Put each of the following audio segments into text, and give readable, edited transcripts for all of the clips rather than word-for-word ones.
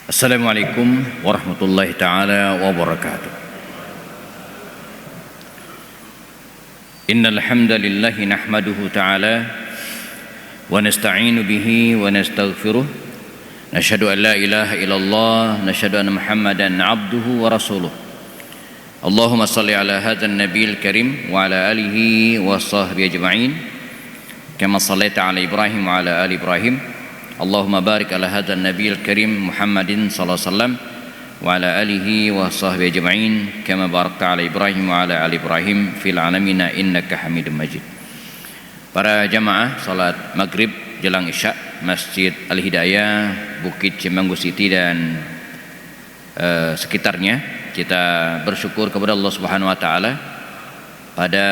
Assalamualaikum warahmatullahi taala wabarakatuh. Innal hamdalillah nahmaduhu ta'ala wa nasta'inu bihi wa nastaghfiruh. Nashhadu an la ilaha illallah, nashhadu anna Muhammadan abduhu wa rasuluh. Allahumma salli ala hadzal nabiyil karim wa ala alihi wa sahbihi ajma'in. Kama sallaita ala Ibrahim wa ala ali Ibrahim. Allahumma barik ala hadzal nabiyil karim Muhammadin sallallahu alaihi wasallam wa ala alihi wa sahbihi ajma'in kama barakta ala Ibrahim wa ala ali Ibrahim fil alamin innaka Hamidum Majid. Para jamaah salat maghrib jelang isya Masjid Al-Hidayah Bukit Cimanggu City dan sekitarnya, kita bersyukur kepada Allah Subhanahu wa taala pada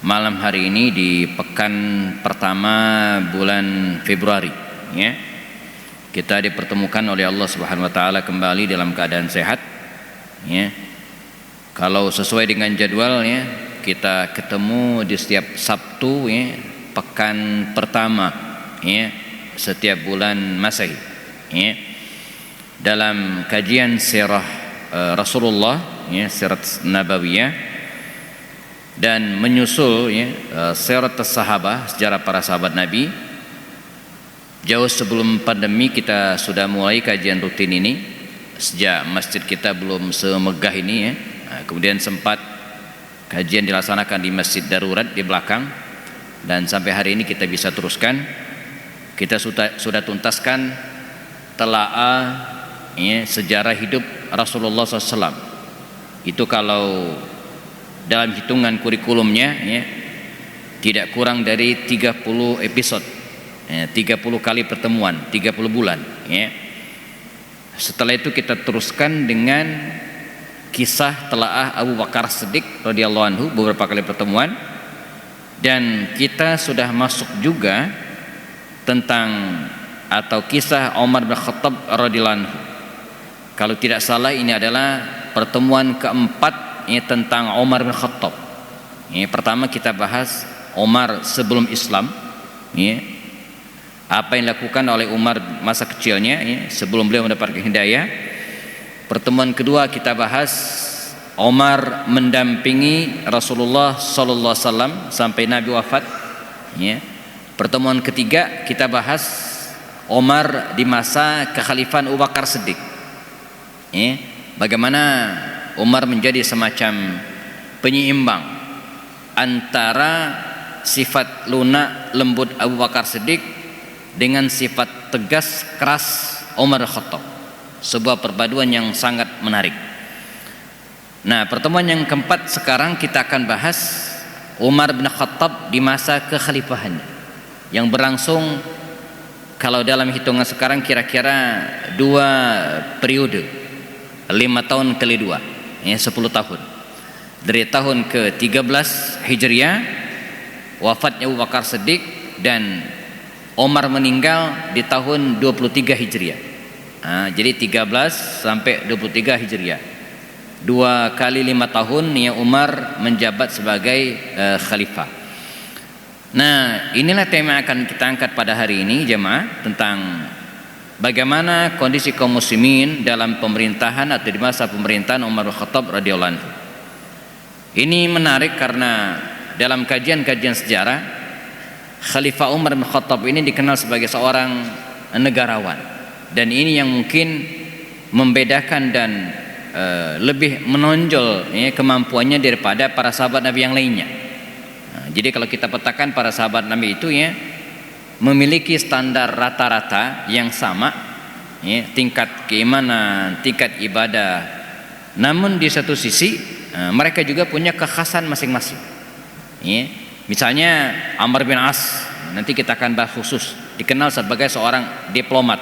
malam hari ini di pekan pertama bulan Februari, ya. Kita dipertemukan oleh Allah Subhanahu wa taala kembali dalam keadaan sehat, ya. Kalau sesuai dengan jadwalnya, kita ketemu di setiap Sabtu, ya, pekan pertama, ya, setiap bulan Masehi, ya. Dalam kajian sirah Rasulullah, ya, sirat nabawiyah, dan menyusul, ya, sirat sahabah, sejarah para sahabat Nabi. Jauh sebelum pandemi kita sudah mulai kajian rutin ini, sejak masjid kita belum semegah ini, ya. Nah, kemudian sempat kajian dilaksanakan di masjid darurat di belakang, dan sampai hari ini kita bisa teruskan. Kita sudah tuntaskan telaah, ya, sejarah hidup Rasulullah SAW. Itu kalau dalam hitungan kurikulumnya, ya, tidak kurang dari 30 episode, ya, 30 kali pertemuan, 30 bulan, ya. Setelah itu kita teruskan dengan kisah telaah Abu Bakar Siddiq radhiyallahu anhu, beberapa kali pertemuan, dan kita sudah masuk juga tentang atau kisah Umar bin Khattab radhiyallahu anhu. Kalau tidak salah ini adalah pertemuan keempat, ya, tentang Umar bin Khattab. Ya, pertama kita bahas Umar sebelum Islam, ya, apa yang dilakukan oleh Umar masa kecilnya, ya, sebelum beliau mendapatkan hidayah. Pertemuan kedua kita bahas Umar mendampingi Rasulullah sallallahu alaihi wasallam sampai Nabi wafat, ya. Pertemuan ketiga kita bahas Umar di masa kekhalifahan Abu Bakar Siddiq, ya, bagaimana Umar menjadi semacam penyeimbang antara sifat lunak lembut Abu Bakar Siddiq dengan sifat tegas keras Umar bin Khattab. Sebuah perpaduan yang sangat menarik. Nah, pertemuan yang keempat sekarang kita akan bahas Umar bin Khattab di masa kekhalifahannya, yang berlangsung kalau dalam hitungan sekarang kira-kira 2 periode, 5 tahun kali 2, ya, 10 tahun. Dari tahun ke-13 Hijriah wafatnya Abu Bakar Siddiq, dan Umar meninggal di tahun 23 Hijriah. Nah, jadi 13 sampai 23 Hijriah. 2 kali 5 tahun, ya, Umar menjabat sebagai khalifah. Nah, inilah tema yang akan kita angkat pada hari ini, jemaah, tentang bagaimana kondisi kaum muslimin dalam pemerintahan atau di masa pemerintahan Umar bin Khattab radhiyallahu anhu. Ini menarik karena dalam kajian-kajian sejarah, Khalifah Umar bin Khattab ini dikenal sebagai seorang negarawan, dan ini yang mungkin membedakan dan lebih menonjol, ya, kemampuannya daripada para sahabat Nabi yang lainnya. Nah, jadi kalau kita petakan para sahabat Nabi itu, ya, memiliki standar rata-rata yang sama, ya, tingkat keimanan, tingkat ibadah. Namun di satu sisi mereka juga punya kekhasan masing-masing, ya. Misalnya Amr bin As, nanti kita akan bahas khusus, dikenal sebagai seorang diplomat,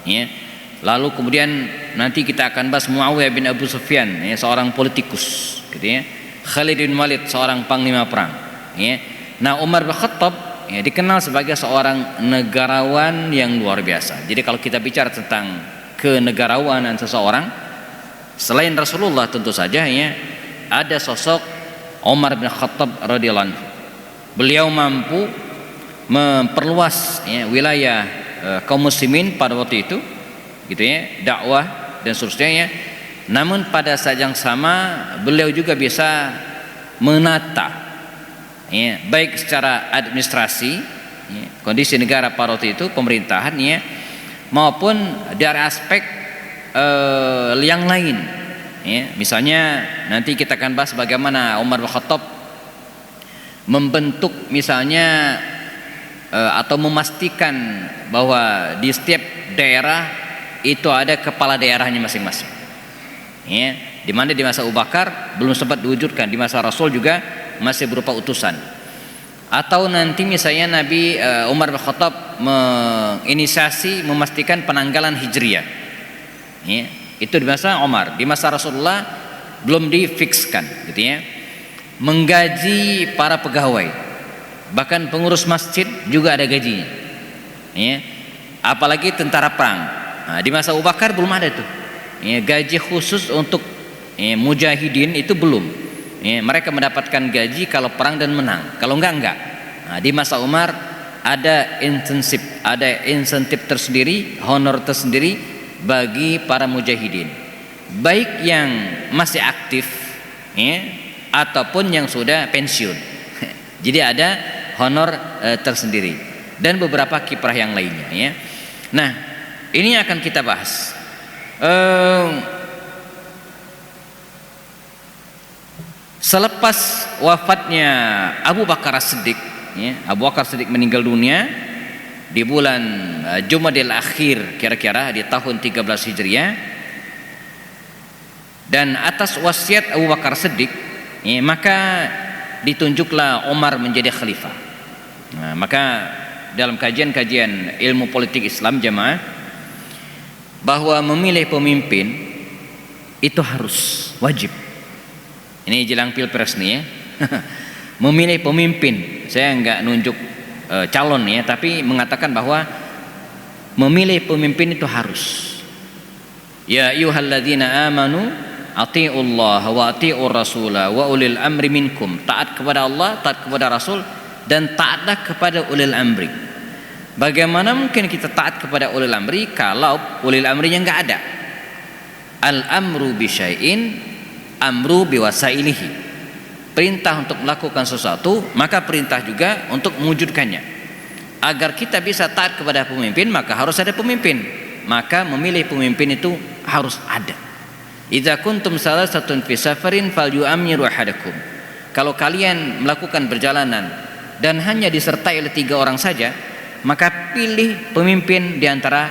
ya. Lalu kemudian nanti kita akan bahas Muawiyah bin Abu Sufyan, ya, seorang politikus, gitu, ya. Khalid bin Walid, seorang panglima perang, ya. Nah, Umar bin Khattab, ya, dikenal sebagai seorang negarawan yang luar biasa. Jadi kalau kita bicara tentang kenegarawanan seseorang, selain Rasulullah tentu saja, ya, ada sosok Umar bin Khattab radhiyallahu anhu. Beliau mampu memperluas, ya, wilayah kaum muslimin pada waktu itu gitu ya, dakwah dan seterusnya ya. Namun pada saat yang sama beliau juga bisa menata ya, baik secara administrasi ya, kondisi negara pada waktu itu, pemerintahan ya, maupun dari aspek yang lain ya. Misalnya nanti kita akan bahas bagaimana Umar bin Khattab membentuk misalnya atau memastikan bahwa di setiap daerah itu ada kepala daerahnya masing-masing ya, di mana di masa Abu Bakar belum sempat diwujudkan, di masa Rasul juga masih berupa utusan. Atau nanti misalnya Nabi Umar bin Khattab menginisiasi memastikan penanggalan Hijriyah ya, itu di masa Umar. Di masa Rasulullah belum difikskan gitu ya. Menggaji para pegawai, bahkan pengurus masjid juga ada gajinya ya. Apalagi tentara perang. Nah, di masa Abu Bakar belum ada tuh ya, gaji khusus untuk ya, mujahidin itu belum ya, mereka mendapatkan gaji kalau perang dan menang, kalau enggak. Nah, di masa Umar ada insentif tersendiri, honor tersendiri bagi para mujahidin, baik yang masih aktif ya, ataupun yang sudah pensiun. Jadi ada honor tersendiri dan beberapa kiprah yang lainnya ya. Nah, ini akan kita bahas. Selepas wafatnya Abu Bakar As-Siddiq ya, Abu Bakar As-Siddiq meninggal dunia di bulan Jumadil Akhir kira-kira di tahun 13 Hijriah, dan atas wasiat Abu Bakar As-Siddiq ya, maka ditunjuklah Umar menjadi khalifah. Nah, maka dalam kajian-kajian ilmu politik Islam jamaah, bahwa memilih pemimpin itu harus wajib. Ini jelang pilpres nih ya. Memilih pemimpin, saya enggak nunjuk calon ya, tapi mengatakan bahwa memilih pemimpin itu harus. Ya ayyuhalladzina amanu atiiullaha wa atiiur rasula wa ulil amri minkum. Taat kepada Allah, taat kepada Rasul, dan taatlah kepada ulil amri. Bagaimana mungkin kita taat kepada ulil amri kalau ulil amrinya enggak ada? Al-amru bi syai'in amru bi wasailihi. Perintah untuk melakukan sesuatu, maka perintah juga untuk mewujudkannya. Agar kita bisa taat kepada pemimpin, maka harus ada pemimpin. Maka memilih pemimpin itu harus ada. Idza kuntum salasatun fi safarin falyu'ammiru ahadakum. Kalau kalian melakukan perjalanan dan hanya disertai oleh 3 orang saja, maka pilih pemimpin di antara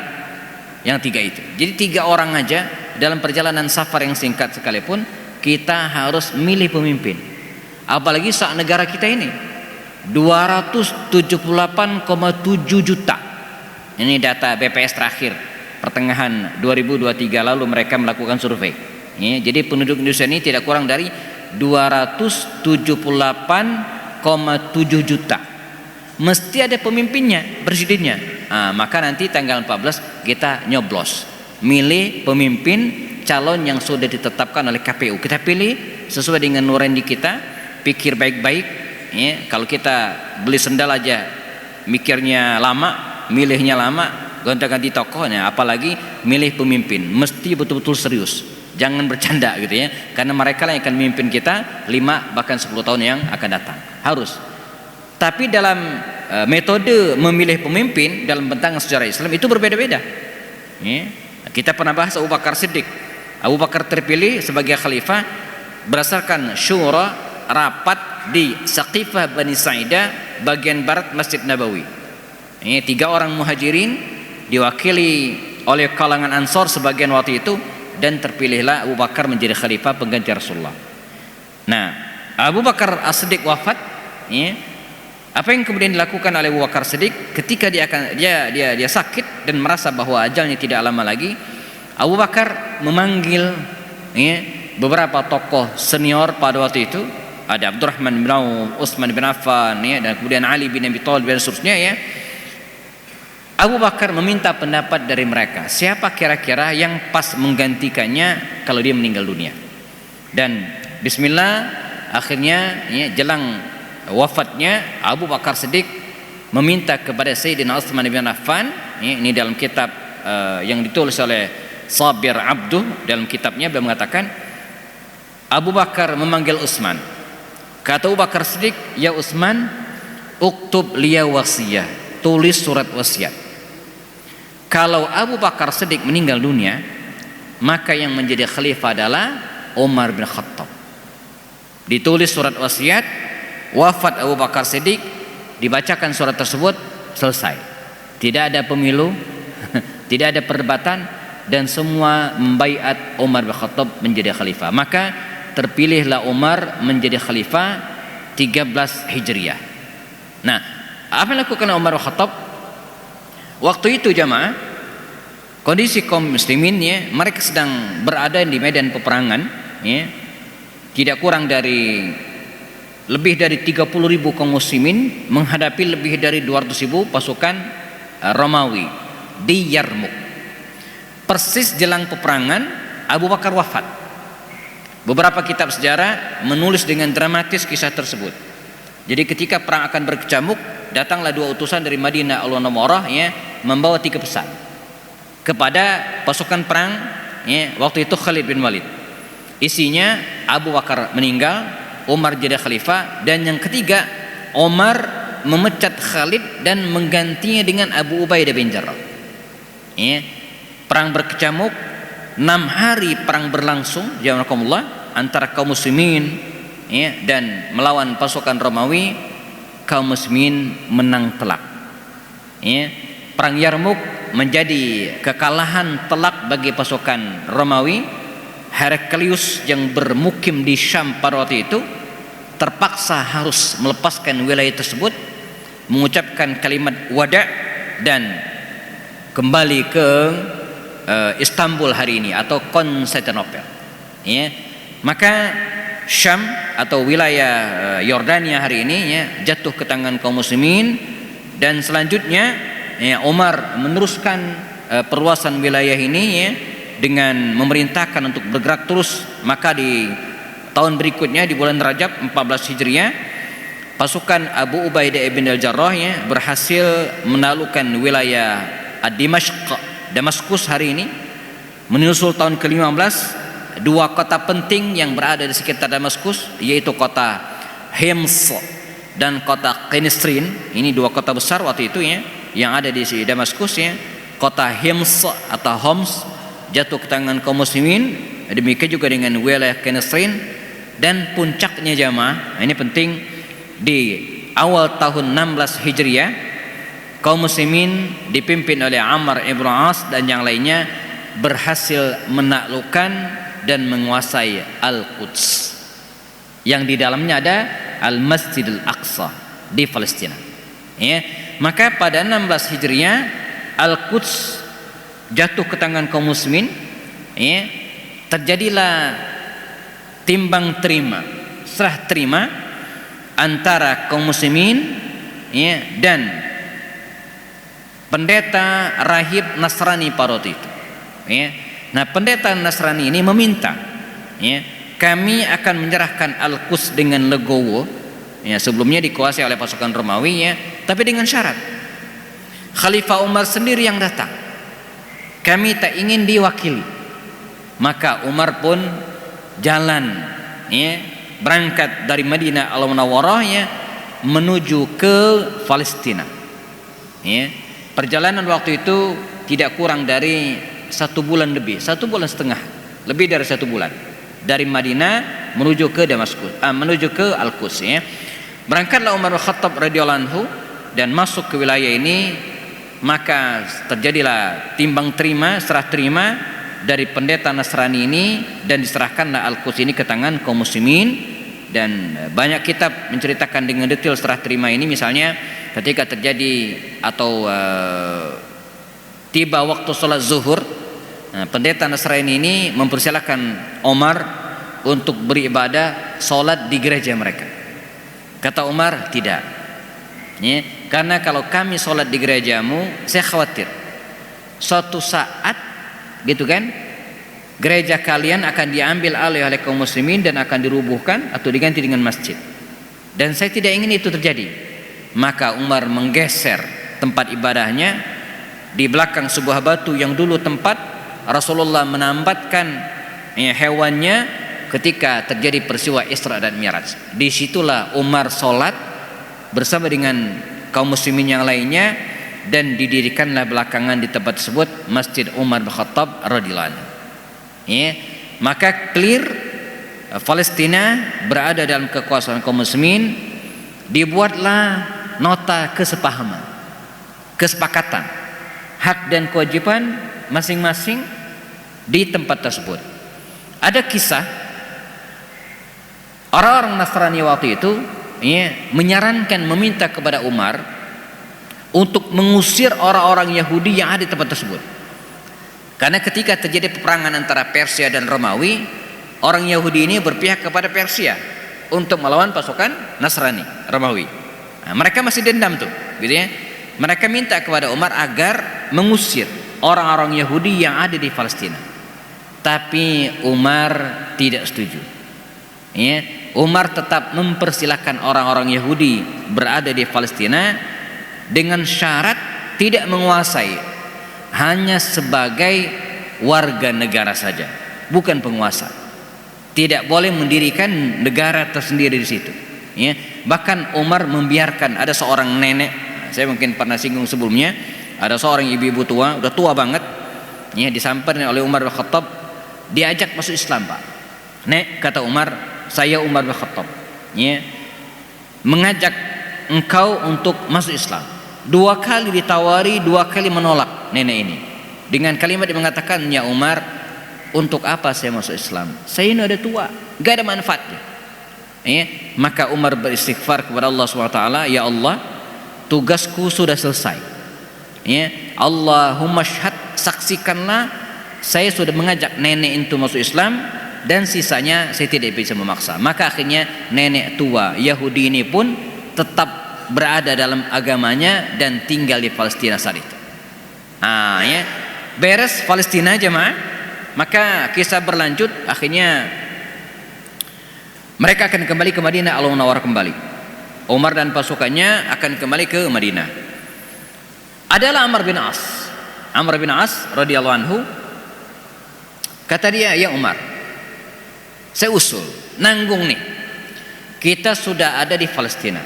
yang 3 itu. Jadi 3 orang aja dalam perjalanan safar yang singkat sekalipun, kita harus milih pemimpin. Apalagi saat negara kita ini 278,7 juta. Ini data BPS terakhir pertengahan 2023 lalu mereka melakukan survei ya, jadi penduduk Indonesia ini tidak kurang dari 278,7 juta. Mesti ada pemimpinnya, presidennya. Maka nanti tanggal 14 kita nyoblos, milih pemimpin calon yang sudah ditetapkan oleh KPU. Kita pilih sesuai dengan nurani kita, pikir baik-baik ya. Kalau kita beli sendal aja mikirnya lama, milihnya lama, gonta-ganti tokohnya, apalagi milih pemimpin, mesti betul-betul serius, jangan bercanda gitu ya, karena mereka yang akan memimpin kita 5 bahkan 10 tahun yang akan datang. Harus. Tapi dalam metode memilih pemimpin dalam bentangan sejarah Islam itu berbeda-beda ya. Kita pernah bahas Abu Bakar Siddiq. Abu Bakar terpilih sebagai khalifah berdasarkan syura, rapat di Saqifah Bani Sa'idah bagian barat Masjid Nabawi. Ini 3 orang muhajirin diwakili oleh kalangan Ansor sebagian waktu itu, dan terpilihlah Abu Bakar menjadi khalifah pengganti Rasulullah. Nah, Abu Bakar As-Siddiq wafat ya. Apa yang kemudian dilakukan oleh Abu Bakar Siddiq ketika dia sakit dan merasa bahwa ajalnya tidak lama lagi? Abu Bakar memanggil ya, beberapa tokoh senior pada waktu itu, ada Abdurrahman bin Auf, Utsman bin Affan ya, dan kemudian Ali bin Abi Thalib dan seterusnya ya. Abu Bakar meminta pendapat dari mereka, siapa kira-kira yang pas menggantikannya kalau dia meninggal dunia. Dan bismillah, akhirnya ya, jelang wafatnya Abu Bakar Siddiq meminta kepada Sayyidina Utsman bin Affan ya, ini dalam kitab yang ditulis oleh Sabir Abduh dalam kitabnya, beliau mengatakan Abu Bakar memanggil Utsman. Kata Abu Bakar Siddiq, "Ya Utsman, uktub liya wasiyah, tulis surat wasiat. Kalau Abu Bakar Siddiq meninggal dunia, maka yang menjadi khalifah adalah Umar bin Khattab." Ditulis surat wasiat, wafat Abu Bakar Siddiq, dibacakan surat tersebut, selesai. Tidak ada pemilu, tidak ada perdebatan, dan semua membaiat Umar bin Khattab menjadi khalifah. Maka terpilihlah Umar menjadi khalifah 13 Hijriah. Nah, apa yang dilakukan Umar bin Khattab? Waktu itu jamaah, kondisi kaum muslimin ya, mereka sedang berada di medan peperangan ya. Tidak kurang dari lebih dari 30.000 kaum muslimin menghadapi lebih dari 200.000 pasukan Romawi di Yarmuk. Persis jelang peperangan, Abu Bakar wafat. Beberapa kitab sejarah menulis dengan dramatis kisah tersebut. Jadi ketika perang akan berkecamuk, datanglah 2 utusan dari Madinah al-Munawwarah ya, membawa 3 pesan kepada pasukan perang ya, waktu itu Khalid bin Walid. Isinya Abu Bakar meninggal, Umar jadi khalifah, dan yang ketiga Umar memecat Khalid dan menggantinya dengan Abu Ubaidah bin Jarrah. Ya, perang berkecamuk, 6 hari perang berlangsung jazakumullah antara kaum muslimin ya, dan melawan pasukan Romawi. Kaum muslimin menang telak ya. Perang Yarmuk menjadi kekalahan telak bagi pasukan Romawi. Heraklius yang bermukim di Syam pada waktu itu terpaksa harus melepaskan wilayah tersebut, mengucapkan kalimat wada' dan kembali ke Istanbul hari ini atau Konstantinopel ya. Maka Syam atau wilayah Yordania hari ini ya, jatuh ke tangan kaum muslimin, dan selanjutnya ya, Umar meneruskan perluasan wilayah ini ya, dengan memerintahkan untuk bergerak terus. Maka di tahun berikutnya di bulan Rajab 14 Hijriah, pasukan Abu Ubaidah bin al-Jarrah ya, berhasil menaklukkan wilayah Damaskus hari ini. Menyusul tahun ke-15, 2 kota penting yang berada di sekitar Damaskus, yaitu kota Hims dan kota Qenistrin. Ini 2 kota besar waktu itu ya, yang ada di Damaskus ya. Kota Hims atau Homs jatuh ke tangan kaum muslimin, demikian juga dengan wilayah Qenistrin. Dan puncaknya jamaah, ini penting, di awal tahun 16 Hijriah, kaum muslimin dipimpin oleh Ammar ibn As dan yang lainnya berhasil menaklukkan dan menguasai Al-Quds, yang di dalamnya ada Al-Masjidil Aqsa di Palestina ya. Maka pada 16 Hijriah Al-Quds jatuh ke tangan kaum muslimin ya. Terjadilah timbang terima, serah terima antara kaum muslimin ya, dan pendeta rahib Nasrani pada waktu itu ya. Nah, pendeta Nasrani ini meminta ya, kami akan menyerahkan Al-Quds dengan legowo ya, sebelumnya dikuasai oleh pasukan Romawi ya, tapi dengan syarat Khalifah Umar sendiri yang datang, kami tak ingin diwakili. Maka Umar pun jalan ya, berangkat dari Madinah al-Munawwarah ya, menuju ke Palestina ya. Perjalanan waktu itu tidak kurang dari 1 bulan lebih, 1 bulan setengah, lebih dari 1 bulan, dari Madinah menuju ke Damaskus, menuju ke Al-Quds ya. Berangkatlah Umar bin Khattab radhiyallahu anhu dan masuk ke wilayah ini. Maka terjadilah timbang terima, serah terima dari pendeta Nasrani ini, dan diserahkanlah Al-Quds ini ke tangan kaum muslimin. Dan banyak kitab menceritakan dengan detail serah terima ini. Misalnya ketika terjadi atau tiba waktu sholat zuhur, pendeta Nasrani ini mempersilahkan Umar untuk beribadah sholat di gereja mereka. Kata Umar, tidak ya, karena kalau kami sholat di gerejamu, saya khawatir suatu saat gitu kan, gereja kalian akan diambil alih oleh kaum muslimin dan akan dirubuhkan atau diganti dengan masjid, dan saya tidak ingin itu terjadi. Maka Umar menggeser tempat ibadahnya di belakang sebuah batu yang dulu tempat Rasulullah menambatkan hewannya ketika terjadi peristiwa Isra dan Mi'raj. Disitulah Umar sholat bersama dengan kaum muslimin yang lainnya, dan didirikanlah belakangan di tempat tersebut Masjid Umar bin Khattab radhiyallahu anhu. Maka clear, Palestina berada dalam kekuasaan kaum muslimin. Dibuatlah nota kesepahaman, kesepakatan hak dan kewajiban masing-masing di tempat tersebut. Ada kisah orang-orang Nasrani waktu itu menyarankan, meminta kepada Umar untuk mengusir orang-orang Yahudi yang ada di tempat tersebut. Karena ketika terjadi peperangan antara Persia dan Romawi, orang Yahudi ini berpihak kepada Persia untuk melawan pasukan Nasrani, Romawi. Nah, mereka masih dendam tuh, gitu ya. Mereka minta kepada Umar agar mengusir orang-orang Yahudi yang ada di Palestina. Tapi Umar tidak setuju. Umar tetap mempersilahkan orang-orang Yahudi berada di Palestina dengan syarat tidak menguasai, hanya sebagai warga negara saja, bukan penguasa. Tidak boleh mendirikan negara tersendiri di situ. Bahkan Umar membiarkan ada seorang nenek, saya mungkin pernah singgung sebelumnya, ada seorang ibu-ibu tua, udah tua banget, disamperin oleh Umar bin Khattab, diajak masuk Islam, Pak. Nek, kata Umar, saya Umar bin Khattab, mengajak engkau untuk masuk Islam. 2 kali ditawari, 2 kali menolak nenek ini. Dengan kalimat yang mengatakan, ya Umar, untuk apa saya masuk Islam? Saya ini udah tua, gak ada manfaatnya. Maka Umar beristighfar kepada Allah SWT, ya Allah, tugasku sudah selesai. Allahumma syhad, saksikanlah saya sudah mengajak nenek itu masuk Islam, dan sisanya saya tidak bisa memaksa. Maka akhirnya nenek tua Yahudi ini pun tetap berada dalam agamanya dan tinggal di Palestina saat itu. Beres Palestina jemaah. Maka kisah berlanjut, akhirnya mereka akan kembali ke Madinah, Al-Munawwarah kembali. Umar dan pasukannya akan kembali ke Madinah. Adalah Amr bin As. Amr bin As radhiyallahu anhu, kata dia, ya Umar, saya usul, nanggung nih, kita sudah ada di Palestina,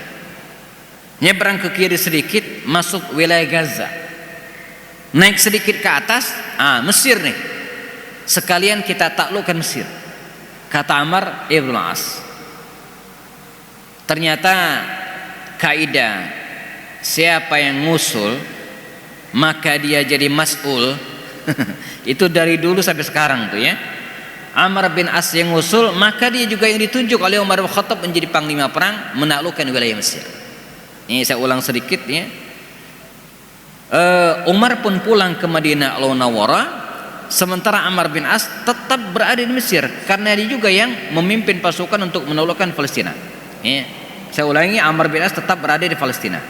nyebrang ke kiri sedikit masuk wilayah Gaza, naik sedikit ke atas, Mesir nih, sekalian kita taklukkan Mesir. Kata Amr ibn As, ternyata kaidah siapa yang ngusul maka dia jadi mas'ul itu dari dulu sampai sekarang tuh ya. Amr bin As yang ngusul, maka dia juga yang ditunjuk oleh Umar bin Khattab menjadi panglima perang menaklukkan wilayah Mesir. Ini saya ulang sedikit ya. Umar pun pulang ke Madinah Al-Munawwarah, sementara Amr bin As tetap berada di Mesir karena dia juga yang memimpin pasukan untuk menaklukkan Palestina. Saya ulangi, Amr bin As tetap berada di Palestina,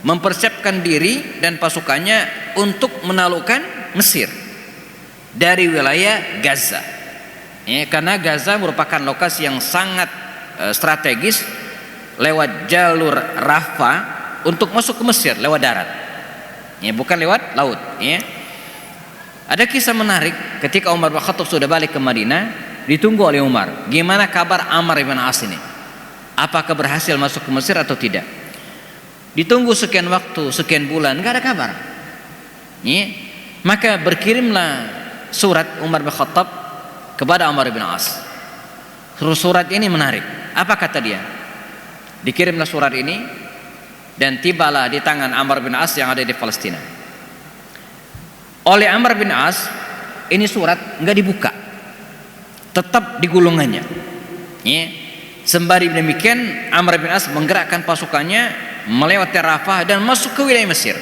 mempersiapkan diri dan pasukannya untuk menaklukkan Mesir dari wilayah Gaza. Karena Gaza merupakan lokasi yang sangat strategis lewat jalur Rafah untuk masuk ke Mesir lewat darat, bukan lewat laut. Ada kisah menarik ketika Umar bin Khattab sudah balik ke Madinah, ditunggu oleh Umar, gimana kabar Amr bin As ini, apakah berhasil masuk ke Mesir atau tidak. Ditunggu sekian waktu, sekian bulan, gak ada kabar. Maka berkirimlah surat Umar bin Khattab kepada Amr bin As. Surat ini menarik. Apa kata dia? Dikirimlah surat ini dan tibalah di tangan Amr bin As yang ada di Palestina. Oleh Amr bin As, ini surat nggak dibuka, tetap di gulungannya. Sembari demikian, Amr bin As menggerakkan pasukannya melewati Rafah dan masuk ke wilayah Mesir.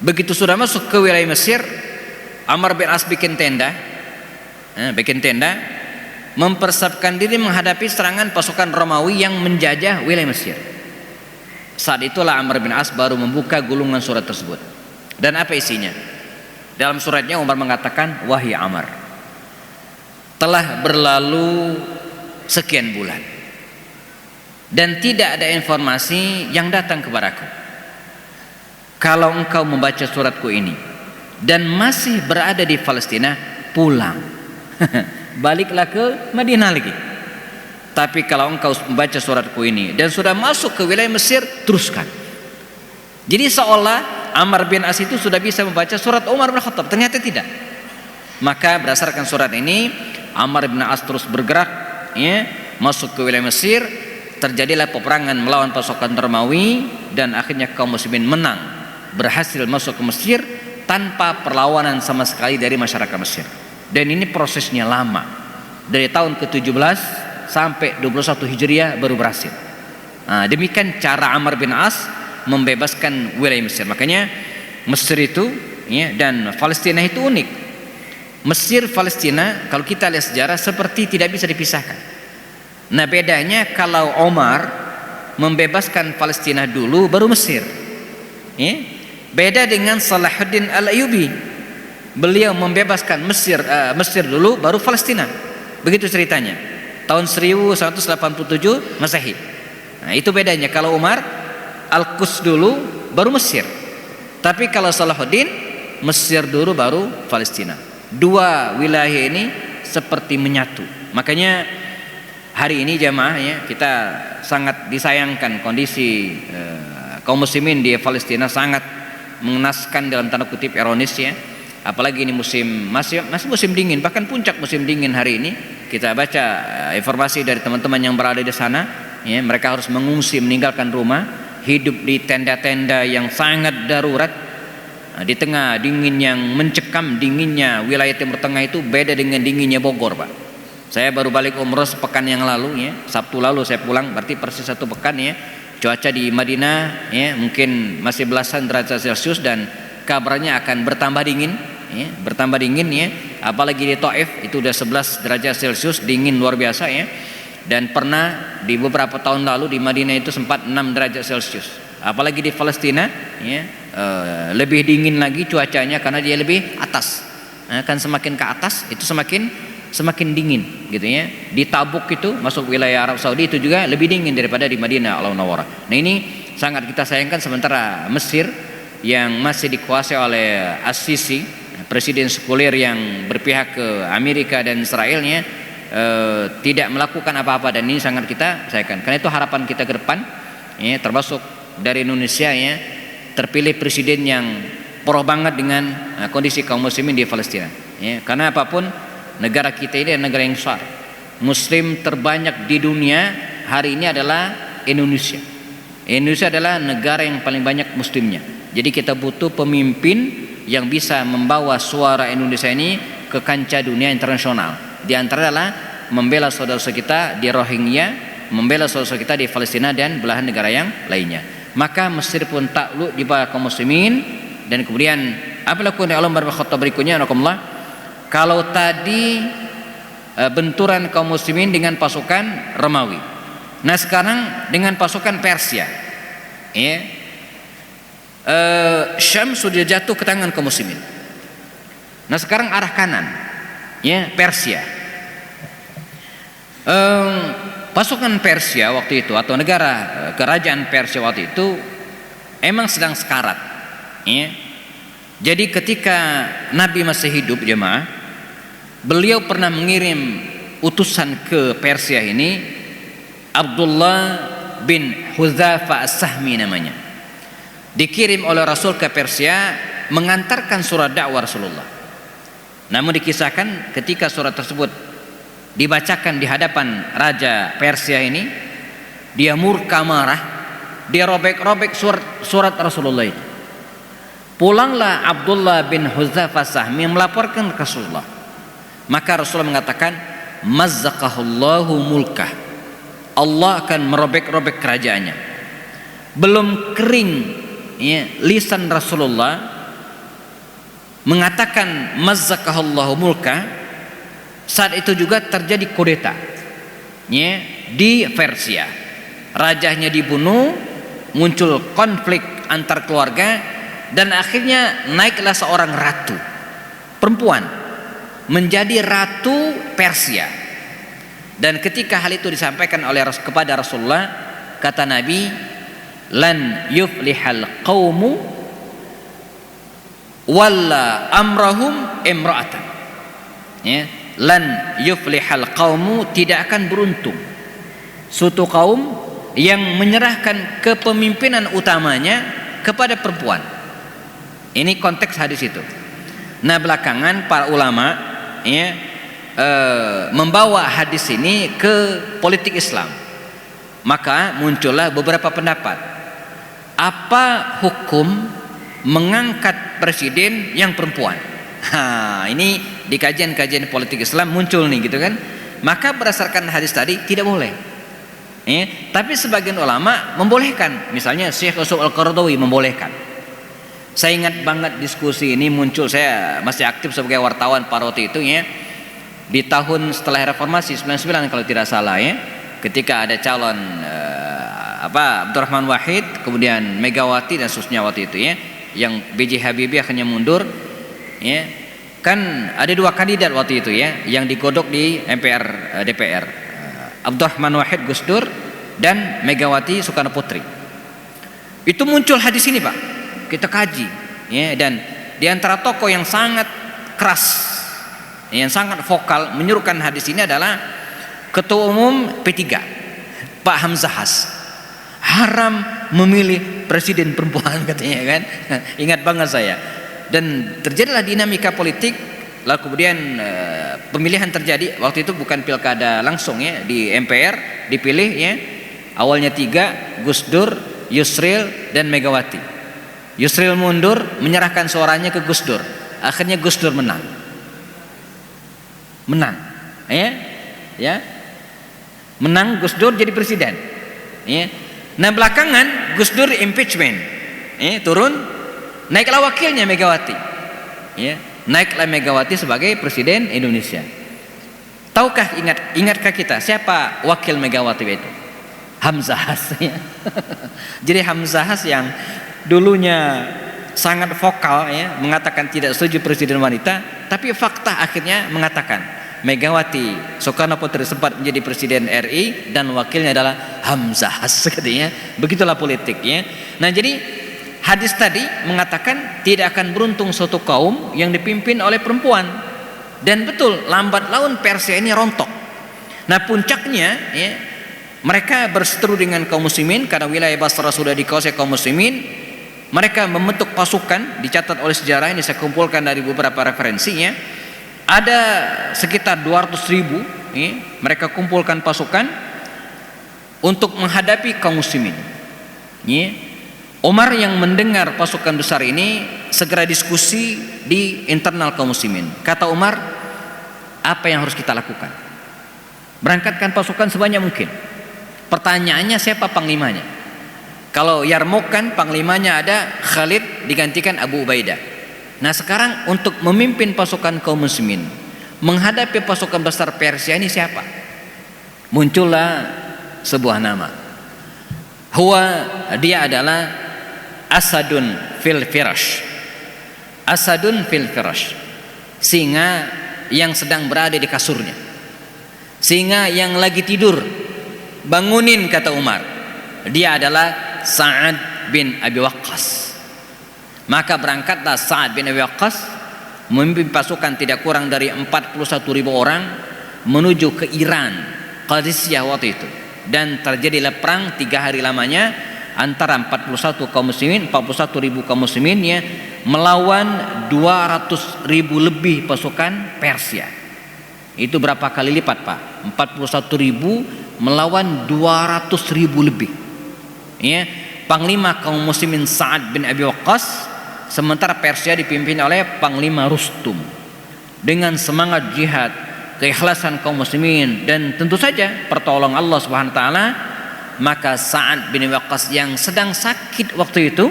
Begitu sudah masuk ke wilayah Mesir, Amr bin As bikin tenda, mempersiapkan diri menghadapi serangan pasukan Romawi yang menjajah wilayah Mesir. Saat itulah Amr bin As baru membuka gulungan surat tersebut. Dan apa isinya? Dalam suratnya Umar mengatakan, wahai Amr, telah berlalu sekian bulan dan tidak ada informasi yang datang kepadaku. kalau engkau membaca suratku ini dan masih berada di Palestina, pulang. Baliklah ke Madinah lagi. Tapi kalau engkau membaca suratku ini dan sudah masuk ke wilayah Mesir, teruskan. Jadi seolah Amr bin As itu sudah bisa membaca surat Umar bin Khattab, ternyata tidak. Maka berdasarkan surat ini, Amr bin As terus bergerak, ya, masuk ke wilayah Mesir. Terjadilah peperangan melawan pasukan Romawi dan akhirnya kaum muslimin menang, berhasil masuk ke Mesir tanpa perlawanan sama sekali dari masyarakat Mesir. Dan ini prosesnya lama, dari tahun ke-17 sampai 21 Hijriah baru berhasil. Nah, demikian cara Amr bin As membebaskan wilayah Mesir. Makanya Mesir itu, ya, dan Palestina itu unik. Mesir, Palestina kalau kita lihat sejarah seperti tidak bisa dipisahkan. Nah, bedanya kalau Omar membebaskan Palestina dulu baru Mesir, ya. Beda dengan Salahuddin Al-Ayyubi, beliau membebaskan Mesir dulu baru Palestina. Begitu ceritanya. Tahun 1187 Masehi. Nah, itu bedanya. Kalau Umar Al-Quds dulu baru Mesir. Tapi kalau Salahuddin, Mesir dulu baru Palestina. Dua wilayah ini seperti menyatu. Makanya hari ini jamaah, ya, kita sangat disayangkan kondisi kaum muslimin di Palestina, sangat mengenaskan dalam tanda kutip, ironis, ya. Apalagi ini masih musim dingin, bahkan puncak musim dingin hari ini. Kita baca informasi dari teman-teman yang berada di sana, ya, mereka harus mengungsi, meninggalkan rumah, hidup di tenda-tenda yang sangat darurat. Nah, di tengah dingin yang mencekam, dinginnya wilayah Timur Tengah itu beda dengan dinginnya Bogor, Pak. Saya baru balik umroh sepekan yang lalu, ya, Sabtu lalu saya pulang, berarti persis 1 pekan, ya. Cuaca di Madinah, ya, mungkin masih belasan derajat Celcius dan kabarnya akan bertambah dingin, ya, ya. Apalagi di Taif itu udah 11 derajat Celcius, dingin luar biasa, ya. Dan pernah di beberapa tahun lalu di Madinah itu sempat 6 derajat Celcius. Apalagi di Palestina, ya, lebih dingin lagi cuacanya karena dia lebih atas. Kan semakin ke atas itu semakin dingin, gitu, ya. Di Tabuk itu masuk wilayah Arab Saudi itu juga lebih dingin daripada di Madinah Al-Munawwarah. Nah, ini sangat kita sayangkan. Sementara Mesir yang masih dikuasai oleh As-Sisi, presiden sekuler yang berpihak ke Amerika dan Israelnya, tidak melakukan apa-apa, dan ini sangat kita sayangkan. Karena itu harapan kita ke depan, ya, termasuk dari Indonesia, ya, terpilih presiden yang pro banget dengan kondisi kaum muslimin di Palestina, ya. Karena apapun, negara kita ini adalah negara yang besar. Muslim terbanyak di dunia hari ini adalah Indonesia. Indonesia adalah negara yang paling banyak muslimnya. Jadi kita butuh pemimpin yang bisa membawa suara Indonesia ini ke kancah dunia internasional. Di antara adalah membela saudara-saudara kita di Rohingya, membela saudara-saudara kita di Palestina dan belahan negara yang lainnya. Maka Mesir pun takluk di bawah kaum muslimin. Dan kemudian apa lakukan oleh Umar bin Khattab berikutnya? Kalau tadi benturan kaum muslimin dengan pasukan Romawi, nah sekarang dengan pasukan Persia, ya, Syam sudah jatuh ke tangan kaum muslimin. Nah sekarang arah kanan, ya, Persia. Pasukan Persia waktu itu, atau negara kerajaan Persia waktu itu emang sedang sekarat, ya. Jadi ketika Nabi masih hidup, jemaah, beliau pernah mengirim utusan ke Persia ini, Abdullah bin Hudzafah As-Sahmi namanya. Dikirim oleh Rasul ke Persia mengantarkan surat dakwah Rasulullah. Namun dikisahkan ketika surat tersebut dibacakan di hadapan raja Persia ini, dia murka marah, dia robek-robek surat Rasulullah itu. Pulanglah Abdullah bin Hudzafah Sahmi melaporkan ke Rasulullah. Maka Rasulullah mengatakan, mazzaqahullahu mulkah, Allah akan merobek-robek kerajaannya. Belum kering, ya, lisan Rasulullah mengatakan mazzaqahullahu mulkah, saat itu juga terjadi kudeta, ya, di Persia. Rajanya dibunuh, muncul konflik antar keluarga, dan akhirnya naiklah seorang ratu perempuan menjadi ratu Persia. Dan ketika hal itu disampaikan kepada Rasulullah, kata Nabi, lan yuflihal qaumu walla amrahum imra'atan, ya, lan yuflihal qaumu, tidak akan beruntung suatu kaum yang menyerahkan kepemimpinan utamanya kepada perempuan. Ini konteks hadis itu. Nah, belakangan para ulama, ya, membawa hadis ini ke politik Islam. Maka muncullah beberapa pendapat. Apa hukum mengangkat presiden yang perempuan? Ini di kajian-kajian politik Islam muncul nih, gitu kan. Maka berdasarkan hadis tadi tidak boleh. Tapi sebagian ulama membolehkan. Misalnya Syekh Yusuf Al-Qaradawi membolehkan. Saya ingat banget diskusi ini muncul, saya masih aktif sebagai wartawan pada waktu itu, ya, di tahun setelah reformasi 99 kalau tidak salah, ya, ketika ada calon Abdurrahman Wahid, kemudian Megawati dan seterusnya waktu itu, ya, yang B.J. Habibie akhirnya mundur, ya, kan ada dua kandidat waktu itu, ya, yang digodok di MPR DPR, Abdurrahman Wahid Gus Dur dan Megawati Soekarno Putri. Itu muncul hadis ini, Pak. Kita kaji, ya, dan di antara tokoh yang sangat keras, yang sangat vokal menyuruhkan hadis ini adalah Ketua Umum P3 Pak Hamzahas. Haram memilih presiden perempuan, katanya, kan. Ingat banget saya. Dan terjadilah dinamika politik. Lalu kemudian pemilihan terjadi. Waktu itu bukan pilkada langsung, ya, di MPR dipilih, ya, awalnya 3, Gus Dur, Yusril dan Megawati. Yusril mundur, menyerahkan suaranya ke Gus Dur. Akhirnya Gus Dur menang, ya, menang. Gus Dur jadi presiden, ya. Nah, belakangan Gus Dur impeachment, turun, naiklah wakilnya Megawati, ya. Naiklah Megawati sebagai presiden Indonesia. Tahukah, ingatkah kita siapa wakil Megawati itu? Hamzahas, ya. Jadi Hamzahas yang dulunya sangat vokal, ya, mengatakan tidak setuju presiden wanita, tapi fakta akhirnya mengatakan Megawati Soekarno Putri sempat menjadi presiden RI dan wakilnya adalah Hamzahas, katanya. Begitulah politik, ya. Nah, jadi hadis tadi mengatakan tidak akan beruntung suatu kaum yang dipimpin oleh perempuan. Dan betul, lambat laun Persia ini rontok. Nah, puncaknya, ya, mereka berseteru dengan kaum muslimin karena wilayah Basra sudah dikuasai kaum muslimin. Mereka membentuk pasukan, dicatat oleh sejarah, ini saya kumpulkan dari beberapa referensinya. Ada sekitar 200.000, ya, mereka kumpulkan pasukan untuk menghadapi kaum muslimin, ya. Umar yang mendengar pasukan besar ini segera diskusi di internal kaum muslimin. Kata Umar, apa yang harus kita lakukan? Berangkatkan pasukan sebanyak mungkin. Pertanyaannya, siapa panglimanya? Kalau Yarmouk kan panglimanya ada Khalid, digantikan Abu Ubaidah. Nah, sekarang untuk memimpin pasukan kaum muslimin menghadapi pasukan besar Persia ini siapa? Muncullah sebuah nama. Dia adalah Asadun fil firash. Asadun fil firash. Singa yang sedang berada di kasurnya. Singa yang lagi tidur, bangunin, kata Umar. Dia adalah Sa'ad bin Abi Waqqas. Maka berangkatlah Sa'ad bin Abi Waqqas memimpin pasukan tidak kurang dari 41.000 orang menuju ke Iran, Qadisiyah waktu itu. Dan terjadilah perang 3 hari lamanya antara 41 kaum muslimin, 41.000 kaum muslimin, ya, melawan 200.000 lebih pasukan Persia. Itu berapa kali lipat, Pak? 41.000 melawan 200.000 lebih, ya. Panglima kaum muslimin Sa'ad bin Abi Waqqas, sementara Persia dipimpin oleh Panglima Rustum. Dengan semangat jihad, keikhlasan kaum muslimin, dan tentu saja pertolongan Allah Subhanahu wa taala, maka Sa'ad bin Waqqas yang sedang sakit waktu itu,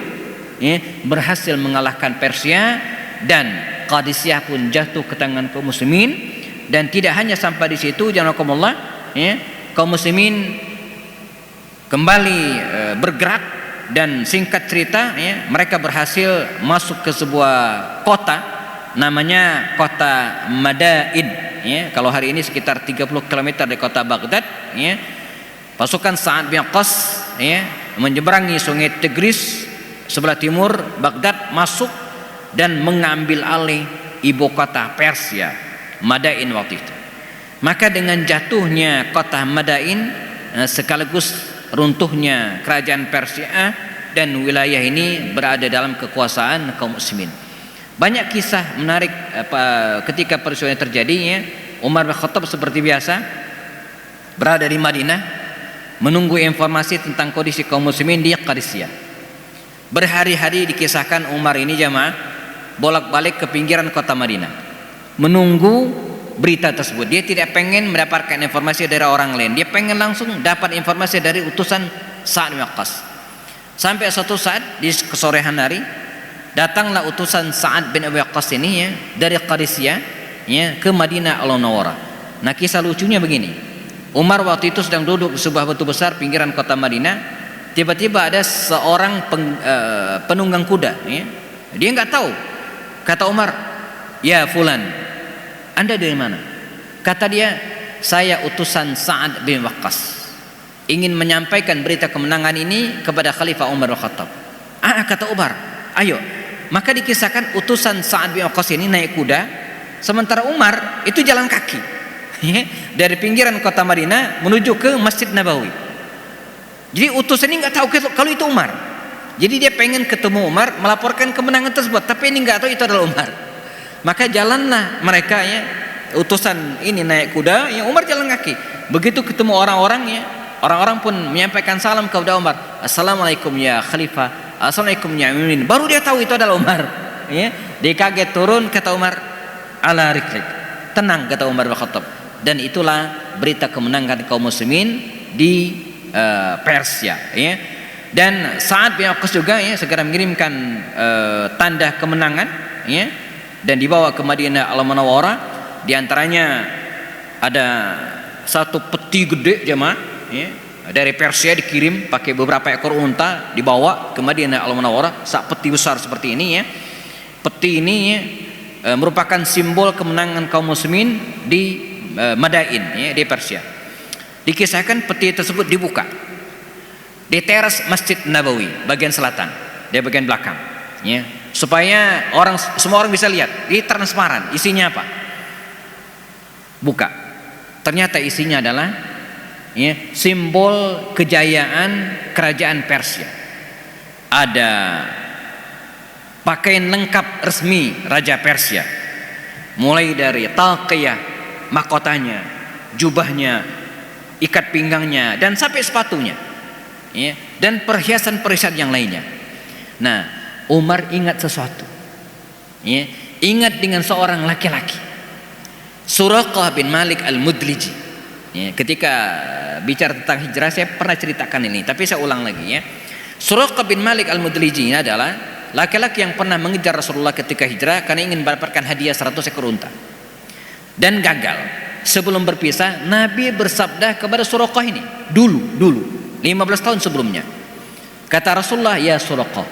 ya, berhasil mengalahkan Persia, dan Qadisiyah pun jatuh ke tangan kaum muslimin. Dan tidak hanya sampai di situ, janakumullah, ya, kaum muslimin kembali bergerak, dan singkat cerita, ya, mereka berhasil masuk ke sebuah kota namanya kota Madain, ya. Kalau hari ini sekitar 30 km dari kota Baghdad, ya. Pasukan Sa'ad bin Waqqas, ya, menyeberangi sungai Tigris sebelah timur Baghdad, masuk dan mengambil alih ibu kota Persia, Madain waktu itu. Maka dengan jatuhnya kota Madain sekaligus runtuhnya kerajaan Persia, dan wilayah ini berada dalam kekuasaan kaum muslimin. Banyak kisah menarik ketika peristiwa terjadinya. Umar bin Khattab seperti biasa berada di Madinah menunggu informasi tentang kondisi kaum muslimin di Qadisiyah. Berhari-hari dikisahkan Umar ini jamaah bolak-balik ke pinggiran kota Madinah menunggu berita tersebut. Dia tidak pengen mendapatkan informasi dari orang lain, dia pengen langsung dapat informasi dari utusan Sa'ad bin Waqqas. Sampai suatu saat di kesorehan hari datanglah utusan Sa'ad bin Abi Waqqas ini ya, dari Qadisiyah ya, ke Madinah Al-Munawwarah. Nah, kisah lucunya begini. Umar waktu itu sedang duduk di sebuah batu besar pinggiran kota Madinah. Tiba-tiba ada seorang penunggang kuda ya. Dia nggak tahu. Kata Umar, "Ya fulan, Anda dari mana?" Kata dia, "Saya utusan Sa'ad bin Waqqas, ingin menyampaikan berita kemenangan ini kepada Khalifah Umar bin Khattab." Kata Umar, "Ayo." Maka dikisahkan utusan Sa'ad bin Waqqas ini naik kuda, sementara Umar itu jalan kaki dari pinggiran kota Madinah menuju ke Masjid Nabawi. Jadi utusan ini nggak tahu kalau itu Umar. Jadi dia pengen ketemu Umar, melaporkan kemenangan tersebut, tapi ini nggak tahu itu adalah Umar. Maka jalanlah mereka ya, utusan ini naik kuda, ya Umar jalan kaki. Begitu ketemu orang-orang ya, orang-orang pun menyampaikan salam kepada Umar. "Assalamualaikum ya Khalifah, assalamualaikum ya Amin." Baru dia tahu itu adalah Umar. Ya, dia kaget turun, kata Umar, "Ala riklik." Tenang, kata Umar bin Khattab. Dan itulah berita kemenangan kaum muslimin di Persia ya. Dan Sa'ad bin Waqqas juga ya segera mengirimkan tanda kemenangan ya, dan dibawa ke Madinah Al-Munawwarah. Di antaranya ada satu peti gede jemaah ya, dari Persia dikirim pakai beberapa ekor unta, dibawa ke Madinah Al-Munawwarah. Sak peti besar seperti ini ya. Peti ini ya, merupakan simbol kemenangan kaum muslimin di Madain ya, di Persia. Dikisahkan peti tersebut dibuka di teras Masjid Nabawi bagian selatan, di bagian belakang ya, supaya semua orang bisa lihat. Ini transparan, isinya apa? Buka. Ternyata isinya adalah ya, simbol kejayaan kerajaan Persia. Ada pakaian lengkap resmi Raja Persia, mulai dari talqiyah, mahkotanya, jubahnya, ikat pinggangnya, dan sampai sepatunya ya, dan perhiasan-perhiasan yang lainnya. Nah, Umar ingat sesuatu ya, ingat dengan seorang laki-laki, Suraqah bin Malik Al-Mudliji ya. Ketika bicara tentang hijrah saya pernah ceritakan ini, tapi saya ulang lagi ya. Suraqah bin Malik Al-Mudliji ini adalah laki-laki yang pernah mengejar Rasulullah ketika hijrah karena ingin mendapatkan hadiah 100 ekor unta, dan gagal. Sebelum berpisah, Nabi bersabda kepada Suraqah ini dulu 15 tahun sebelumnya. Kata Rasulullah, "Ya Suraqah,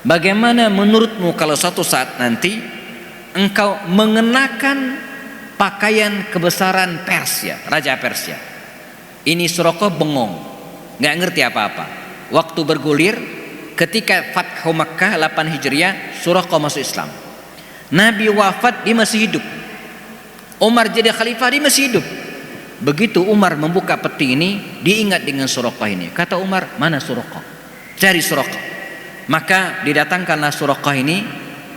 bagaimana menurutmu kalau suatu saat nanti engkau mengenakan pakaian kebesaran Persia, Raja Persia?" Ini Suraqah bengong, nggak ngerti apa-apa. Waktu bergulir ketika Fathu Makkah 8 Hijriah, Suraqah masuk Islam. Nabi wafat, dia masih hidup. Umar jadi khalifah, dia masih hidup. Begitu Umar membuka peti ini, diingat dengan Suraqah ini. Kata Umar, "Mana Suraqah? Cari Suraqah." Maka didatangkanlah Suraqah ini.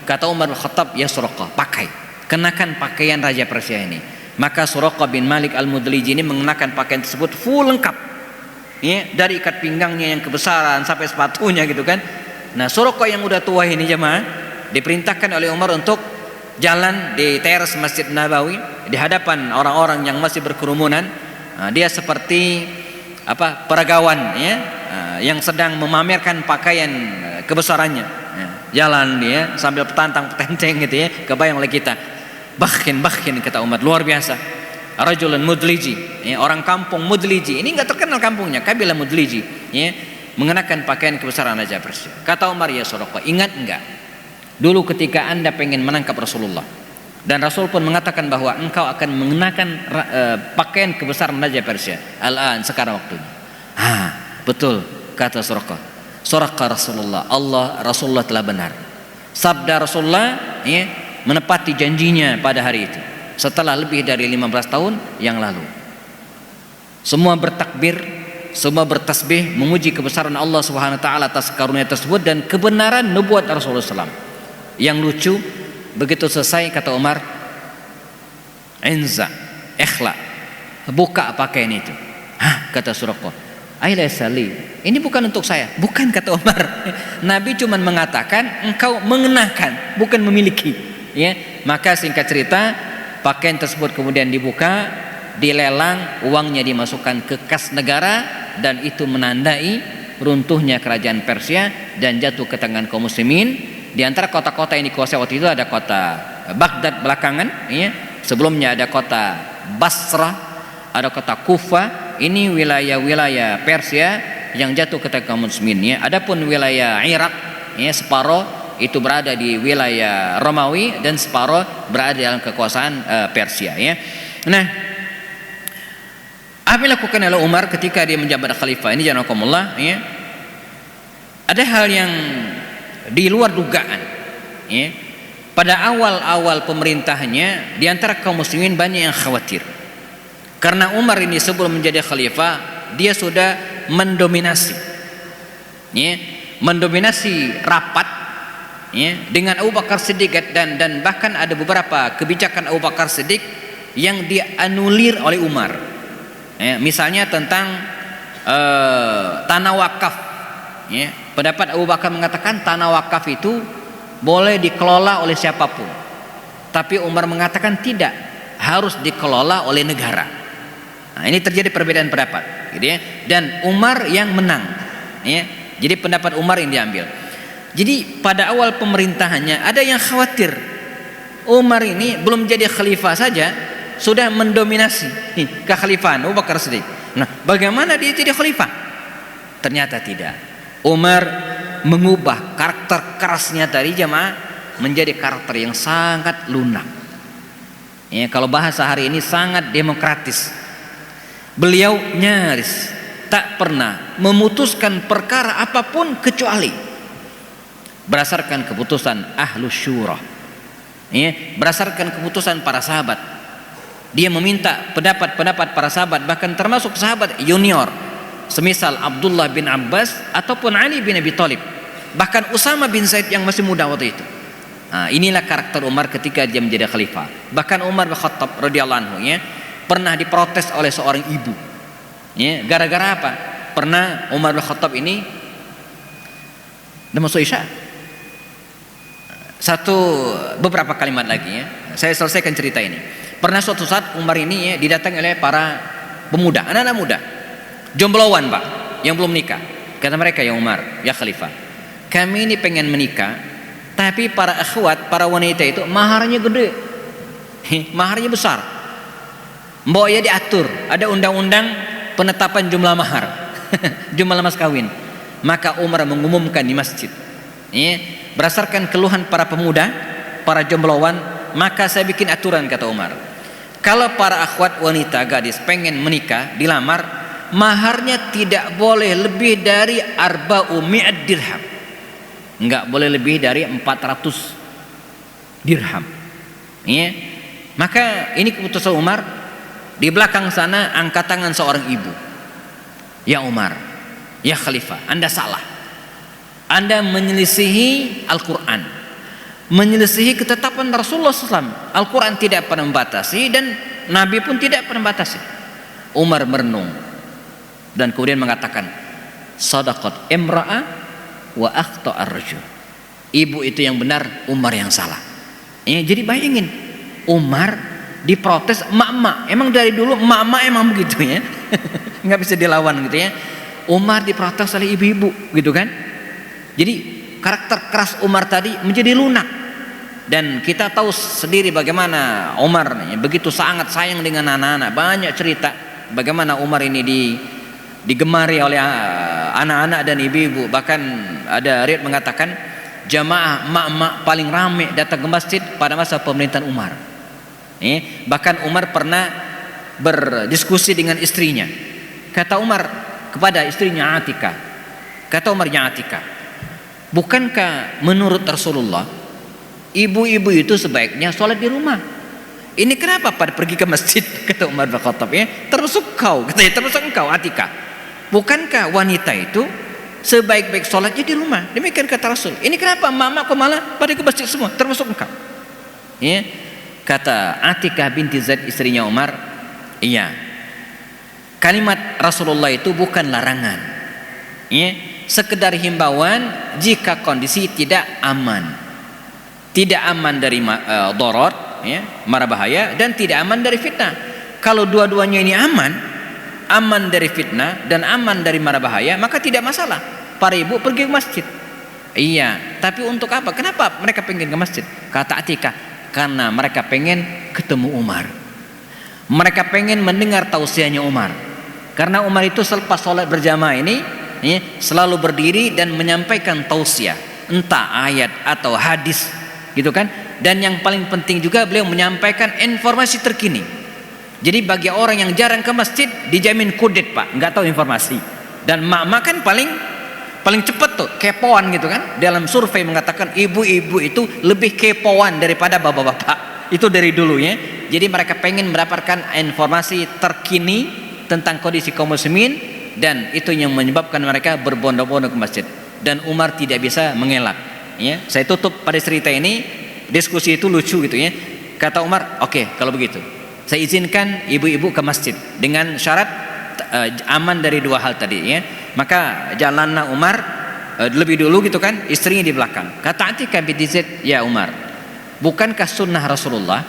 Kata Umar bin Khattab, "Ya Suraqah, pakai, kenakan pakaian Raja Persia ini." Maka Suraqah bin Malik Al-Mudliji ini mengenakan pakaian tersebut full lengkap ya, dari ikat pinggangnya yang kebesaran sampai sepatunya gitu kan. Nah, Suraqah yang udah tua ini jemaah diperintahkan oleh Umar untuk jalan di teras Masjid Nabawi di hadapan orang-orang yang masih berkerumunan. Dia seperti peragawan ya, yang sedang memamerkan pakaian kebesarannya. Jalan dia sambil petantang-petenteng gitu ya, kebayang oleh kita. Bakhin kata Umar, luar biasa. Rajulun Mudliji ya, orang kampung Mudliji. Ini enggak terkenal kampungnya, kabilah Mudliji ya, mengenakan pakaian kebesaran Raja Persia. Kata Umar, "Ya Suraqah, ingat enggak dulu ketika Anda pengen menangkap Rasulullah, dan Rasul pun mengatakan bahwa engkau akan mengenakan pakaian kebesaran Raja Persia. Sekarang waktunya." Betul, kata Suraqah. Suraqah Rasulullah, Rasulullah telah benar. Sabda Rasulullah, ya, menepati janjinya pada hari itu setelah lebih dari 15 tahun yang lalu. Semua bertakbir, semua bertasbih memuji kebesaran Allah Subhanahu wa taala atas karunia tersebut dan kebenaran nubuat Rasulullah SAW. Yang lucu, begitu selesai kata Umar, "Inza, ikhla." Buka pakaian itu. "Hah?" kata Suraqah. "Ailasa li." Ini bukan untuk saya. Bukan, kata Umar. Nabi cuma mengatakan engkau mengenakan, bukan memiliki. Ya, maka singkat cerita, pakaian tersebut kemudian dibuka, dilelang, uangnya dimasukkan ke kas negara, dan itu menandai runtuhnya kerajaan Persia dan jatuh ke tangan kaum muslimin. Di antara kota-kota yang dikuasai waktu itu ada kota Baghdad belakangan, ya. Sebelumnya ada kota Basrah, ada kota Kufa. Ini wilayah-wilayah Persia yang jatuh ke tangan kaum muslimin, ya. Adapun wilayah Irak, ya, separuh itu berada di wilayah Romawi dan separuh berada dalam kekuasaan Persia, ya. Nah, apa yang dilakukan oleh Umar ketika dia menjabat khalifah ini, janakumullah, ya, ada hal yang di luar dugaan, ya. Pada awal-awal pemerintahannya, di antara kaum muslimin banyak yang khawatir karena Umar ini sebelum menjadi khalifah dia sudah mendominasi, ya, mendominasi rapat, ya, dengan Abu Bakar Siddiq, dan bahkan ada beberapa kebijakan Abu Bakar Siddiq yang dianulir oleh Umar, ya, misalnya tentang tanah wakaf, ya. Pendapat Abu Bakar mengatakan tanah wakaf itu boleh dikelola oleh siapapun, tapi Umar mengatakan tidak, harus dikelola oleh negara. Nah, ini terjadi perbedaan pendapat, gitu, ya. Dan Umar yang menang, ya. Jadi pendapat Umar yang diambil. Jadi pada awal pemerintahannya ada yang khawatir Umar ini belum jadi khalifah saja sudah mendominasi nih kekhalifahan Abu Bakar Siddiq. Nah, bagaimana dia jadi khalifah? Ternyata tidak. Umar mengubah karakter kerasnya tadi, jemaah, menjadi karakter yang sangat lunak. Ya, kalau bahasa hari ini sangat demokratis. Beliau nyaris tak pernah memutuskan perkara apapun kecuali berdasarkan keputusan Ahlus Syura, ya, berdasarkan keputusan para sahabat. Dia meminta pendapat-pendapat para sahabat, bahkan termasuk sahabat junior semisal Abdullah bin Abbas ataupun Ali bin Abi Thalib, bahkan Usama bin Zaid yang masih muda waktu itu. Nah, inilah karakter Umar ketika dia menjadi khalifah. Bahkan Umar bin Khattab radhiyallahu anhu, ya, pernah diprotes oleh seorang ibu, ya, gara-gara apa? Pernah Umar bin Khattab ini udah masuk Isya. Beberapa kalimat lagi, ya, saya selesaikan cerita ini. Pernah suatu saat Umar ini, ya, didatangi oleh para pemuda, anak-anak muda, jombloan, Pak, yang belum nikah. Kata mereka, "Ya Umar, ya Khalifah, kami ini pengen menikah, tapi para akhwat, para wanita itu maharnya gede, maharnya besar. Mbok ya diatur, ada undang-undang penetapan jumlah mahar, jumlah mas kawin." Maka Umar mengumumkan di masjid, ya, berdasarkan keluhan para pemuda, para jombloan, maka saya bikin aturan, kata Umar, kalau para akhwat wanita gadis pengen menikah, dilamar, maharnya tidak boleh lebih dari arba'u mi'ad dirham, enggak boleh lebih dari 400 dirham, ya. Maka ini keputusan Umar. Di belakang sana angkat tangan seorang ibu, "Ya Umar, ya Khalifah, Anda salah. Anda menyelisihi Al-Quran, menyelisihi ketetapan Rasulullah SAW. Al-Quran tidak pernah membatasi dan Nabi pun tidak pernah membatasi." Umar merenung dan kemudian mengatakan, "Sadaqat imra'a wa akhta'a ar-rajul." Ibu itu yang benar, Umar yang salah. Ya, jadi bayangin, Umar diprotes emak-emak. Emang dari dulu emak-emak emang begitu, ya. Nggak bisa dilawan, gitu, ya. Umar diprotes oleh ibu-ibu, gitu kan. Jadi karakter keras Umar tadi menjadi lunak. Dan kita tahu sendiri bagaimana Umar, ya, begitu sangat sayang dengan anak-anak. Banyak cerita bagaimana Umar ini digemari oleh anak-anak dan ibu-ibu. Bahkan ada riwayat mengatakan jamaah emak-emak paling ramai datang ke masjid pada masa pemerintahan Umar. Bahkan Umar pernah berdiskusi dengan istrinya. Kata Umar kepada istrinya Atikah, kata Umar, "Ya Atikah, bukankah menurut Rasulullah Ibu-ibu itu sebaiknya sholat di rumah. Ini kenapa pada pergi ke masjid? Kata Umar bin Khattab, ya, termasuk kau, katanya, termasuk engkau Atika. Bukankah wanita itu sebaik-baik sholatnya di rumah? Demikian kata Rasul. Ini kenapa mama kau malah pada ke masjid semua, termasuk engkau? Ya, kata Atikah binti Zaid istrinya Umar, iya, kalimat Rasulullah itu bukan larangan, ya, sekedar himbauan jika kondisi tidak aman, tidak aman dari dorot, ya, mara bahaya, dan tidak aman dari fitnah. Kalau dua-duanya ini aman, aman dari fitnah dan aman dari mara bahaya, maka tidak masalah para ibu pergi ke masjid. Iya, tapi untuk apa? Kenapa mereka pengen ke masjid? Kata Atikah, karena mereka pengen ketemu Umar, mereka pengen mendengar tausiahnya Umar. Karena Umar itu selepas sholat berjamaah ini, ya, selalu berdiri dan menyampaikan tausiah, entah ayat atau hadis, gitu kan. Dan yang paling penting juga beliau menyampaikan informasi terkini. Jadi bagi orang yang jarang ke masjid dijamin kudet, Pak, nggak tahu informasi. Dan mak-mak kan paling cepat tuh kepoan, gitu kan. Dalam survei mengatakan ibu-ibu itu lebih kepoan daripada bapak-bapak. Itu dari dulu, ya. Jadi mereka pengen mendapatkan informasi terkini tentang kondisi kaum muslimin, dan itu yang menyebabkan mereka berbondong-bondong ke masjid. Dan Umar tidak bisa mengelak, ya. Saya tutup pada cerita ini. Diskusi itu lucu, gitu, ya. Kata Umar, oke, kalau begitu saya izinkan ibu-ibu ke masjid dengan syarat aman dari dua hal tadi, ya. Maka jalanlah Umar lebih dulu, gitu kan, istrinya di belakang. Kata Atikah binti Zaid, ya Umar, bukankah sunnah Rasulullah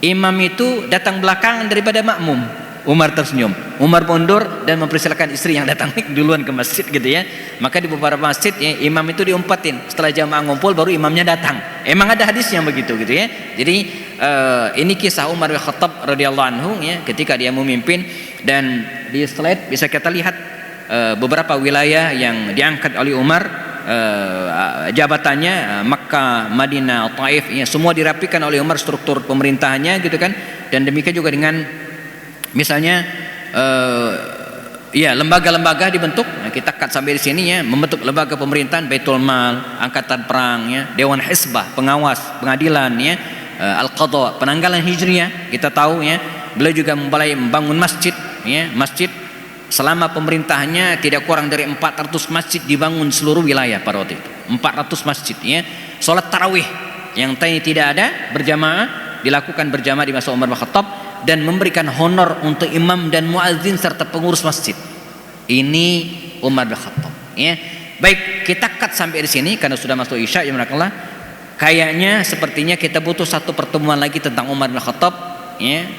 imam itu datang belakangan daripada makmum? Umar tersenyum. Umar mundur dan mempersilakan istri yang datang duluan ke masjid, gitu, ya. Maka di beberapa masjid, ya, imam itu diumpetin setelah jamaah ngumpul baru imamnya datang. Emang ada hadisnya begitu, gitu, ya. Jadi ini kisah Umar bin Khattab radhiyallahu anhu, ya, ketika dia memimpin. Dan di slide bisa kita lihat beberapa wilayah yang diangkat oleh Umar, jabatannya, Makkah, Madinah, Taif, ya, semua dirapikan oleh Umar struktur pemerintahannya, gitu kan. Dan demikian juga dengan misalnya ya, lembaga-lembaga dibentuk. Nah, kita cut sampai di sini, ya, membentuk lembaga pemerintahan, Baitul Mal, angkatan perang, ya, Dewan Hisbah, pengawas pengadilan, ya, Al-Qadha, penanggalan Hijriah. Kita tahu, ya, beliau juga mulai membangun masjid, ya, masjid selama pemerintahannya tidak kurang dari 400 masjid dibangun seluruh wilayah pada waktu itu. 400 masjid, ya. Salat tarawih yang tadi tidak ada berjamaah dilakukan berjamaah di masa Umar bin Khattab, dan memberikan honor untuk imam dan muadzin serta pengurus masjid. Ini Umar bin Khattab, ya. Baik, kita cut sampai di sini karena sudah masuk Isya, ya. Kayaknya sepertinya kita butuh satu pertemuan lagi tentang Umar bin Khattab, ya,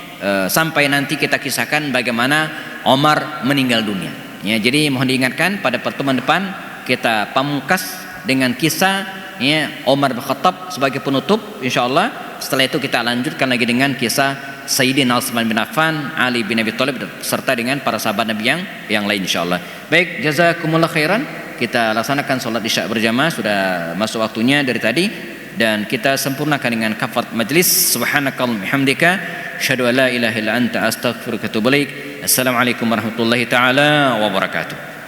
sampai nanti kita kisahkan bagaimana Umar meninggal dunia, ya. Jadi mohon diingatkan pada pertemuan depan kita pamungkas dengan kisah, ya, Umar bin Khattab sebagai penutup, insyaallah. Setelah itu kita lanjutkan lagi dengan kisah Sayyidina Utsman bin Affan, Ali bin Abi Thalib, serta dengan para sahabat Nabi yang lain, insyaallah. Baik, jazakumullah khairan. Kita laksanakan sholat isya berjamaah, sudah masuk waktunya dari tadi, dan kita sempurnakan dengan kafarat majlis. Subhanakallahumma bihamdika, asyhadu an la ilaha illa anta, astaghfiruka wa atubu ilaik. Assalamualaikum warahmatullahi taala wabarakatuh.